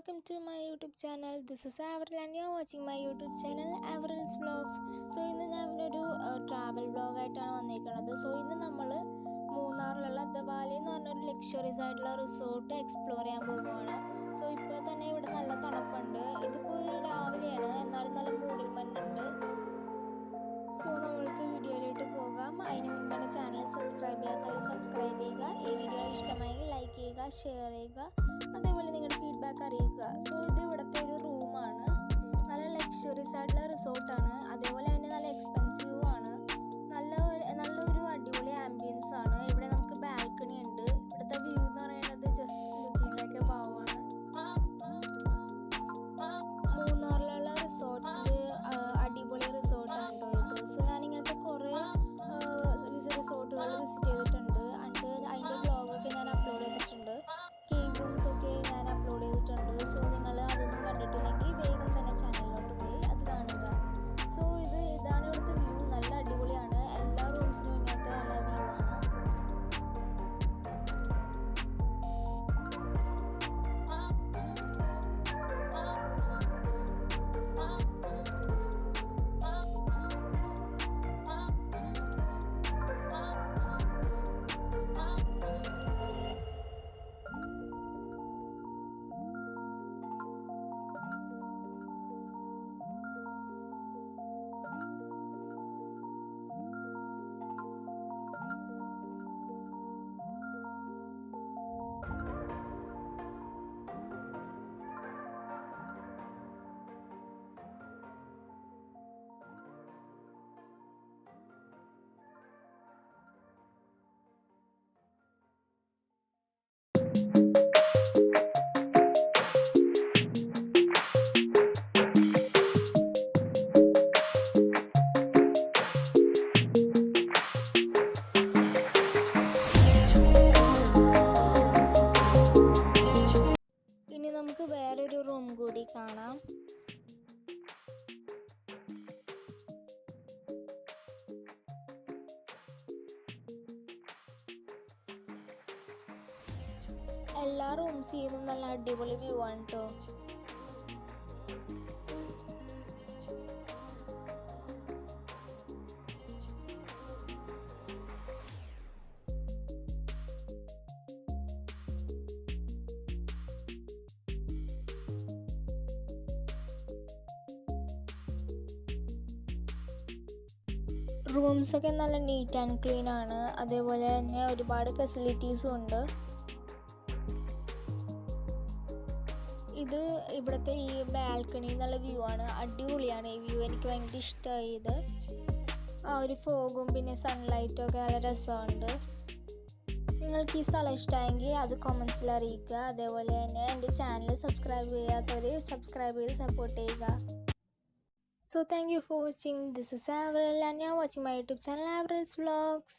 welcome to my YouTube channel. This is Avril and you're watching my YouTube channel Avril's Vlogs. So ഇന്ന് ഞാൻ ഒരു travel vlog ആയിട്ടാണ് വന്നിരിക്കുന്നത്. So ഇന്ന് നമ്മൾ മൂന്നാറിലുള്ള ദ വാലി എന്ന് പറഞ്ഞൊരു ലക്ഷറീസ് ആയിട്ടുള്ള റിസോർട്ട് എക്സ്പ്ലോർ ചെയ്യാൻ പോകുകയാണ്. സോ ഇപ്പോൾ തന്നെ ഇവിടെ നല്ല തണുപ്പുണ്ട്. ഇതിപ്പോൾ രാവിലെയാണ്, എന്നാലും നല്ല മൂടൽ മഞ്ഞുണ്ട്. സോ നമ്മൾക്ക് വീഡിയോയിലോട്ട് പോകാം. അതിന് മുൻപ് എൻ്റെ ചാനൽ സബ്സ്ക്രൈബ് ചെയ്യാത്തവർ സബ്സ്ക്രൈബ് ചെയ്യുക. ഈ വീഡിയോ ഇഷ്ടമായെങ്കിൽ ലൈക്ക് ചെയ്യുക, ഷെയർ ചെയ്യുക, അതേപോലെ നിങ്ങളുടെ ഫീഡ്ബാക്ക് അറിയിക്കുക. സോ ഇത് ഇവിടുത്തെ ഒരു റൂമാണ്. നല്ല ലക്ഷറീസ് ആയിട്ടുള്ള റിസോർട്ടാണ്. അതേപോലെ തന്നെ നല്ല എക്സ്പെൻസീവ് ആണ്. നല്ലൊരു അടിപൊളി ആംബിയൻസ് ആണ്. ഇവിടെ നമുക്ക് ബാൽക്കണി ഉണ്ട്. ഇവിടുത്തെ വ്യൂ എന്ന് പറയുന്നത് ജസ്റ്റ് ലുക്കിങ്ങിലൊക്കെ ഭാവമാണ്. മൂന്നാറിലുള്ള റിസോർട്ട്സിൽ അടിപൊളി റിസോർട്ടാണ് കേട്ടോ ഇത്. സോ ഞാനിങ്ങനത്തെ കുറേ റിസോർട്ടുകൾ വിസിറ്റ് ചെയ്തിട്ടുണ്ട്. അതിൻ്റെ വ്ളോഗൊക്കെ ഞാൻ അപ്ലോഡ് ചെയ്തിട്ടുണ്ട്. കേവ് റൂംസൊക്കെ ഞാൻ അപ്ലോഡ് ചെയ്തിട്ടുണ്ട്. സോ നിങ്ങൾ അതൊന്നും കണ്ടിട്ടില്ലെങ്കിൽ വേഗം തന്നെ ചാനലിലോട്ട് പോയി അത് കാണുക. സോ ഇതാണ് ഇവിടുത്തെ വ്യൂ. നല്ല അടിപൊളിയാണ്. എല്ലാ റൂംസിനും ഇങ്ങനത്തെ നല്ല വ്യൂ ആണ്. ഇനി നമുക്ക് വേറൊരു റൂം കൂടി കാണാം. എല്ലാ റൂംസിൽ നിന്നും നല്ല അടിപൊളി വ്യൂ ആണ് കേട്ടോ. റൂംസൊക്കെ നല്ല നീറ്റ് ആൻഡ് ക്ലീൻ ആണ്. അതേപോലെ തന്നെ ഒരുപാട് ഫെസിലിറ്റീസും ഉണ്ട്. ഇത് ഇവിടുത്തെ ഈ ബാൽക്കണി എന്നുള്ള വ്യൂ ആണ്. അടിപൊളിയാണ് ഈ വ്യൂ. എനിക്ക് ഭയങ്കര ഇഷ്ടമായി ഇത്. ആ ഒരു ഫോഗും പിന്നെ സൺലൈറ്റും ഒക്കെ നല്ല രസമുണ്ട്. നിങ്ങൾക്ക് ഈ സ്ഥലം ഇഷ്ടമായെങ്കിൽ അത് കമൻസിൽ അറിയിക്കുക. അതേപോലെ തന്നെ എൻ്റെ ചാനൽ സബ്സ്ക്രൈബ് ചെയ്യാത്തവർ സബ്സ്ക്രൈബ് ചെയ്ത് സപ്പോർട്ട് ചെയ്യുക. So thank you for watching. This is Avril and you're watching my YouTube channel Avril's Vlogs.